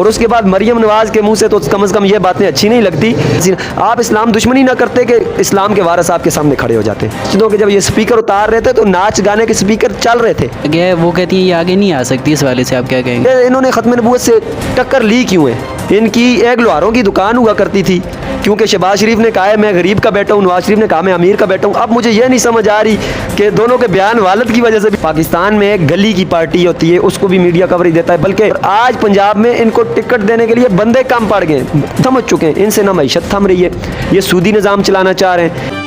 और उसके बाद मरियम नवाज़ के मुंह से तो कम से कम ये बातें अच्छी नहीं लगती। आप इस्लाम दुश्मनी ना करते कि इस्लाम के वारिस आपके सामने खड़े हो जाते। क्योंकि जब ये स्पीकर उतार रहे थे तो नाच गाने के स्पीकर चल रहे थे। वो कहती है ये आगे नहीं आ सकती, इस वाले से आप क्या कहेंगे? इन्होंने खत्म नबूवत से टक्कर ली क्यों है? इनकी एक लोहारों की दुकान हुआ करती थी, क्योंकि शहबाज शरीफ ने कहा है मैं गरीब का बेटा हूँ, नवाज शरीफ ने कहा मैं अमीर का बेटा हूँ। अब मुझे ये नहीं समझ आ रही कि दोनों के बयान वालद की वजह से भी पाकिस्तान में एक गली की पार्टी होती है, उसको भी मीडिया कवरेज देता है। बल्कि आज पंजाब में इनको टिकट देने के लिए बंदे कम पड़ गए, समझ चुके हैं, इनसे ना मईशत थम रही है, ये सूदी निज़ाम चलाना चाह रहे हैं।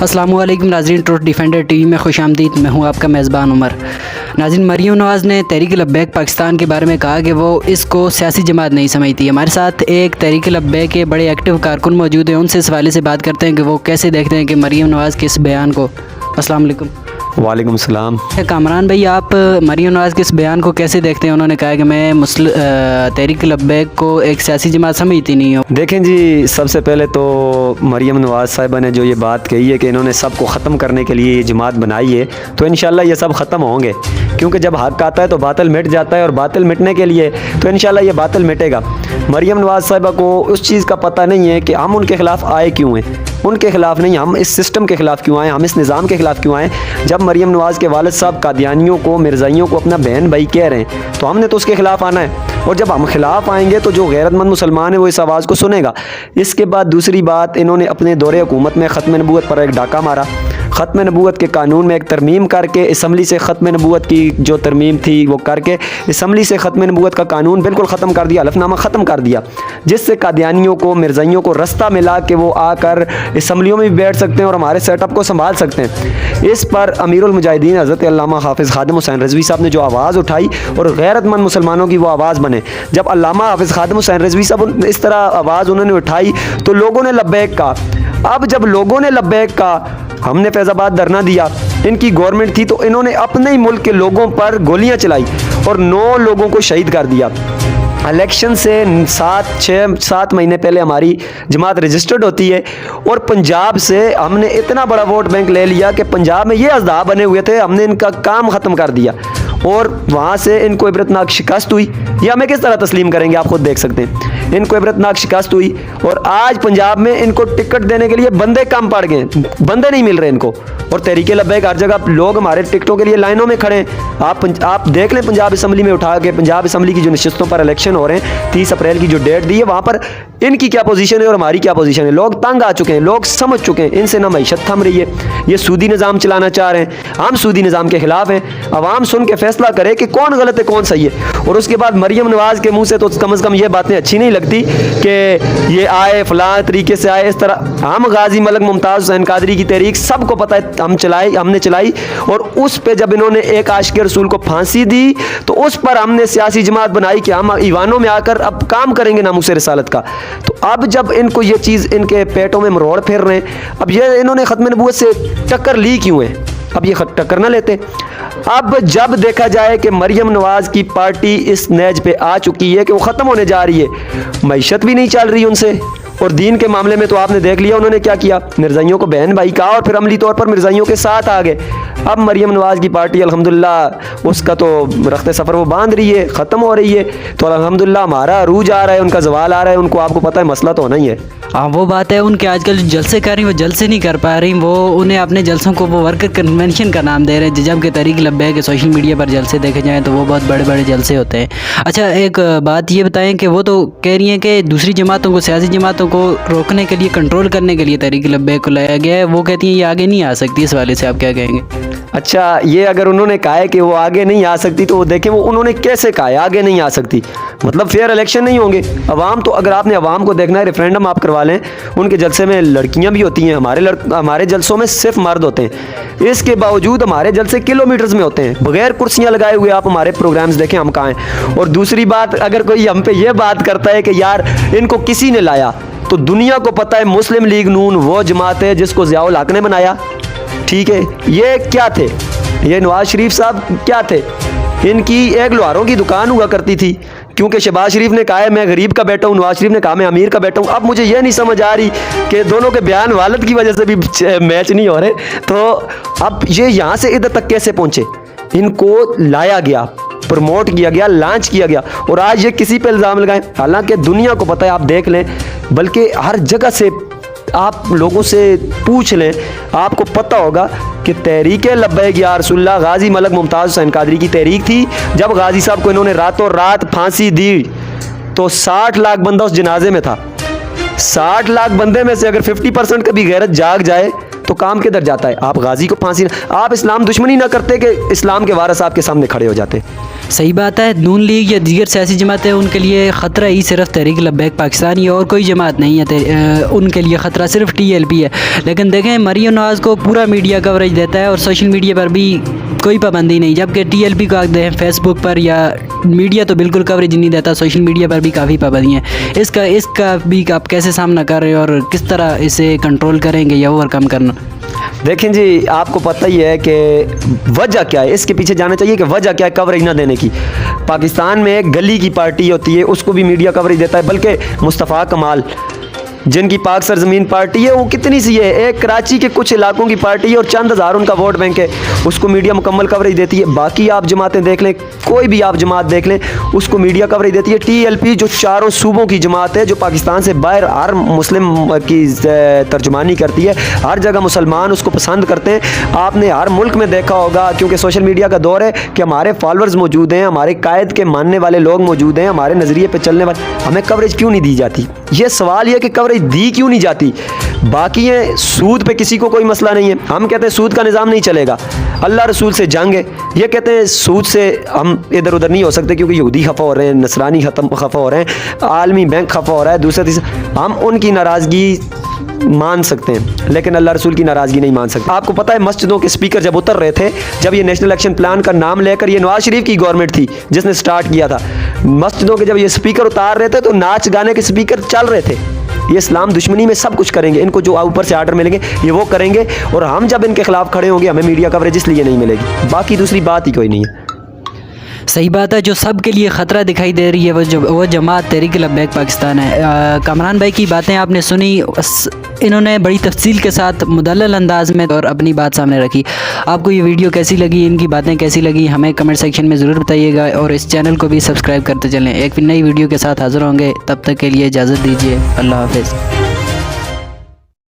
अस्सलामुअलैकुम नाज़रीन, ट्रुथ डिफेंडर टीवी में खुशामदीद। मैं हूं आपका मेज़बान उमर। नाज़रीन, मरियम नवाज़ ने तहरीक लब्बैक पाकिस्तान के बारे में कहा कि वो इसको सियासी जमात नहीं समझती। हमारे साथ एक तहरीक लब्बैक के बड़े एक्टिव कारकुन मौजूद हैं, उनसे इस हवाले से बात करते हैं कि वो कैसे देखते हैं कि मरियम नवाज़ के इस बयान को। अस्सलाम वालेकुम। वालेकुम सलाम। कामरान भाई, आप मरियम नवाज़ के इस बयान को कैसे देखते हैं? उन्होंने कहा कि मैं तहरीक लब्बैक को एक सियासी जमात समझती नहीं हूँ। देखें जी, सबसे पहले तो मरियम नवाज़ साहिबा ने जो ये बात कही है कि इन्होंने सबको ख़त्म करने के लिए ये जमात बनाई है, तो इंशाल्लाह ये सब ख़त्म होंगे, क्योंकि जब हक़ आता है तो बातिल मिट जाता है, और बातिल मिटने के लिए तो इंशाल्लाह ये बातिल मिटेगा। मरियम नवाज़ साहिबा को उस चीज़ का पता नहीं है कि हम उनके ख़िलाफ़ आए क्यों हैं। उनके ख़िलाफ़ नहीं, हम इस सिस्टम के ख़िलाफ़ क्यों आए, हम इस निज़ाम के ख़िलाफ़ क्यों आए। जब मरियम नवाज़ के वालिद साहब कादियानियों को, मिर्ज़ाइयों को अपना बहन भाई कह रहे हैं, तो हमने तो उसके ख़िलाफ़ आना है, और जब हम खिलाफ़ आएंगे तो जो गैरतमंद मुसलमान है वो इस आवाज़ को सुनेगा। इसके बाद दूसरी बात, इन्होंने अपने दौरे हुकूमत में ख़त्म नबूवत पर एक डाका मारा। ख़त्म नबूवत के कानून में एक तरमीम करके असम्बली से ख़त्म नबूवत की जो तरमीम थी वो करके असम्बली से ख़त्म नबूवत का कानून बिल्कुल ख़त्म कर दिया, हलफनामा ख़त्म कर दिया, जिससे कादियानियों को, मिर्ज़ाइयों को रास्ता मिला कि वो आकर असम्बलियों में भी बैठ सकते हैं और हमारे सेटअप को संभाल सकते हैं। इस पर अमीरुल मुजाहिदीन हज़रत अल्लामा हाफ़िज़ ख़ादिम हुसैन रिज़वी साहब ने जो आवाज़ उठाई और गैरतमंद मुसलमानों की वो आवाज़ बने, जब अल्लामा हाफ़िज़ ख़ादिम हुसैन रिज़वी साहब इस तरह आवाज़ उन्होंने उठाई तो लोगों ने लब्बैक कहा। अब जब लोगों ने लब्बैक कहा, हमने फैज़ाबाद धरना दिया, इनकी गवर्नमेंट थी तो इन्होंने अपने ही मुल्क के लोगों पर गोलियां चलाई और 9 लोगों को शहीद कर दिया। इलेक्शन से 7 महीने पहले हमारी जमात रजिस्टर्ड होती है, और पंजाब से हमने इतना बड़ा वोट बैंक ले लिया कि पंजाब में ये अज़दा बने हुए थे, हमने इनका काम ख़त्म कर दिया, और वहाँ से इनको इबरतनाक शिकस्त हुई। ये हमें किस तरह तस्लीम करेंगे, आप खुद देख सकते हैं। इनको इबरतनाक शिकस्त हुई, और आज पंजाब में इनको टिकट देने के लिए बंदे कम पड़ गए, बंदे नहीं मिल रहे इनको, और तहरीक लब्बैक हर जगह लोग हमारे टिकटों के लिए लाइनों में खड़े हैं। आप देख लें पंजाब असम्बली में उठा के, पंजाब असम्बली की जो नशिस्तों पर इलेक्शन हो रहे हैं, 30 अप्रैल की जो डेट दी है, वहाँ पर इनकी क्या पोजीशन है और हमारी क्या पोजीशन है। लोग तंग आ चुके हैं, लोग समझ चुके हैं, इनसे ना मईशत थम रही है, ये सूदी निज़ाम चलाना चाह रहे हैं। हम सूदी निज़ाम के ख़िलाफ़ हैं। अवाम सुन के फैसला करे कि कौन गलत है कौन सही है। और उसके बाद मरियम नवाज़ के मुँह से तो कम से कम ये बातें अच्छी नहीं लगती कि ये आए फ़लाँ तरीके से आए, इस तरह। हम गाजी मलक मुमताज़ हुसैन कादरी की तहरीक सबको पता है, हमने चलाई, और उस पर जब इन्होंने एक आशिक़ रसूल को फांसी दी तो उस पर हमने सियासी जमात बनाई कि हम ईवानों में आकर अब काम करेंगे नामूसे रिसालत का। तो अब जब इनको ये चीज़ इनके पेटों में मरोड़ फिर रहे हैं, अब ये इन्होंने ख़त्म नबूवत से टक्कर ली क्यों है? अब ये टक्कर ना लेते। अब जब देखा जाए कि मरियम नवाज़ की पार्टी इस नेज पे आ चुकी है कि वो ख़त्म होने जा रही है, मईशत भी नहीं चल रही उनसे, और दीन के मामले में तो आपने देख लिया उन्होंने क्या किया, मिर्ज़ाइयों को बहन भाई कहा और फिर अमली तौर पर मिर्ज़ाइयों के साथ आ गए। अब मरियम नवाज़ की पार्टी अल्हम्दुलिल्लाह उसका तो रख्ते सफ़र वो बांध रही है, ख़त्म हो रही है, तो अल्हम्दुलिल्लाह हमारा अरूज आ रहा है, उनका जवाल आ रहा है। उनको आपको पता है मसला तो होना ही है। हाँ, वो बात है, उनके आजकल जो जलसे कर रही हैं वो जलसे नहीं कर पा रही, वो उन्हें अपने जलसों को वो वर्कर कन्वेंशन का नाम दे रहे हैं, जबकि तहरीक लब्बैक के सोशल मीडिया पर जलसे देखे जाएँ तो वो बहुत बड़े बड़े जलसे होते हैं। अच्छा, एक बात ये बताएं कि वो तो कह रही हैं कि दूसरी जमातों को, सियासी जमातों को रोकने के लिए, कंट्रोल करने के लिए तहरीक लब्बैक को लाया गया है। वो कहती हैं ये आगे नहीं आ सकती, इस वाले से आप क्या कहेंगे? अच्छा, ये अगर उन्होंने कहा है कि वो आगे नहीं आ सकती, तो वो देखें वो उन्होंने कैसे कहा है आगे नहीं आ सकती, मतलब फेयर इलेक्शन नहीं होंगे। अवाम तो, अगर आपने अवाम को देखना है, रेफरेंडम आप करवा लें, उनके जलसे में लड़कियां भी होती हैं, हमारे जलसों में सिर्फ मर्द होते हैं। इसके बावजूद हमारे जलसे किलोमीटर्स में होते हैं, बगैर कुर्सियां लगाए हुए आप हमारे प्रोग्राम्स देखें, हम कहाँ हैं। और दूसरी बात, अगर कोई हम पे ये बात करता है कि यार इनको किसी ने लाया, तो दुनिया को पता है मुस्लिम लीग नून वो जमात है जिसको ज़ियाउल हक ने बनाया, ठीक है। ये क्या थे, ये नवाज शरीफ साहब क्या थे, इनकी एक लोहारों की दुकान हुआ करती थी, क्योंकि शहबाज शरीफ ने कहा है मैं गरीब का बेटा हूँ, नवाज शरीफ ने कहा मैं अमीर का बेटा हूँ। अब मुझे ये नहीं समझ आ रही कि दोनों के बयान वालद की वजह से भी मैच नहीं हो रहे, तो अब ये यहाँ से इधर तक कैसे पहुँचे। इनको लाया गया, प्रमोट किया गया, लॉन्च किया गया, और आज ये किसी पे इल्ज़ाम लगाएं। हालांकि दुनिया को पता है, आप देख लें, बल्कि हर जगह से आप लोगों से पूछ लें, आपको पता होगा कि तहरीक लब्बैक या रसूलुल्लाह गाजी मलक मुमताज़ हुसैन कादरी की तहरीक थी। जब गाजी साहब को इन्होंने रातों रात फांसी दी तो 60 लाख बंदा उस जनाजे में था। 60 लाख बंदे में से अगर 50% कभी गैरत जाग जाए तो काम किधर जाता है? आप गाजी को फांसी, आप इस्लाम दुश्मनी ना करते कि इस्लाम के वारिस आपके सामने खड़े हो जाते। सही बात है। नून लीग या दीगर सियासी जमातें, उनके लिए ख़तरा ही सिर्फ तहरीक लब्बैक पाकिस्तान ही, और कोई जमात नहीं है। उनके लिए ख़तरा सिर्फ TLP है। लेकिन देखें, मरियम नवाज़ को पूरा मीडिया कवरेज देता है और सोशल मीडिया पर भी कोई पाबंदी नहीं, जबकि TLP को आते हैं फेसबुक पर या मीडिया तो बिल्कुल कवरेज नहीं देता, सोशल मीडिया पर भी काफ़ी पाबंदी हैं। इसका भी आप कैसे सामना कर रहे हैं और किस तरह इसे कंट्रोल करेंगे या ओवरकम करना? देखें जी, आपको पता ही है कि वजह क्या है, इसके पीछे जाना चाहिए कि वजह क्या है कवरेज ना देने की। पाकिस्तान में एक गली की पार्टी होती है, उसको भी मीडिया कवरेज देता है, बल्कि मुस्तफ़ा कमाल जिनकी पाक सरजमीन पार्टी है, वो कितनी सी है, एक कराची के कुछ इलाकों की पार्टी है और चंद हज़ार उनका वोट बैंक है, उसको मीडिया मुकम्मल कवरेज देती है। बाकी आप जमातें देख लें, कोई भी आप जमात देख लें, उसको मीडिया कवरेज देती है। TLP जो चारों सूबों की जमात है, जो पाकिस्तान से बाहर हर मुस्लिम की तर्जुमानी करती है, हर जगह मुसलमान उसको पसंद करते हैं। आपने हर मुल्क में देखा होगा, क्योंकि सोशल मीडिया का दौर है, कि हमारे फॉलोअर्स मौजूद हैं, हमारे कायद के मानने वाले लोग मौजूद हैं, हमारे नज़रिए पर चलने वाले, हमें कवरेज क्यों नहीं दी जाती? ये सवाल ये कि कवरेज दी क्यों नहीं जाती? बाकी है सूद पे किसी को कोई मसला नहीं है, हम कहते हैं सूद का निज़ाम नहीं चलेगा, अल्लाह रसूल से जंग है। ये कहते हैं सूद से हम इधर उधर नहीं हो सकते क्योंकि यहूदी खफा हो रहे हैं, नसरानी खफा हो रहे हैं, आलमी बैंक खफा हो रहा है, दूसरा तीसरा, हम उनकी नाराज़गी मान सकते हैं लेकिन अल्लाह रसूल की नाराज़गी नहीं मान सकते। आपको पता है, मस्जिदों के स्पीकर जब उतर रहे थे, जब ये नेशनल एक्शन प्लान का नाम लेकर, ये नवाज शरीफ की गवर्नमेंट थी जिसने स्टार्ट किया था, मस्जिदों के जब ये स्पीकर उतार रहे थे तो नाच गाने के स्पीकर चल रहे थे। ये इस्लाम दुश्मनी में सब कुछ करेंगे, इनको जो ऊपर से आर्डर मिलेंगे ये वो करेंगे, और हम जब इनके खिलाफ खड़े होंगे हमें मीडिया कवरेज इसलिए नहीं मिलेगी, बाकी दूसरी बात ही कोई नहीं है। सही बात है। जो सब के लिए ख़तरा दिखाई दे रही है वो जमात तहरीक लब्बैक पाकिस्तान है। कामरान भाई की बातें आपने सुनी, इन्होंने बड़ी तफसील के साथ मुदल्लल अंदाज में और अपनी बात सामने रखी। आपको ये वीडियो कैसी लगी, इनकी बातें कैसी लगी, हमें कमेंट सेक्शन में ज़रूर बताइएगा, और इस चैनल को भी सब्सक्राइब करते चलें। एक नई वीडियो के साथ हाज़िर होंगे, तब तक के लिए इजाज़त दीजिए। अल्लाह हाफ़िज़।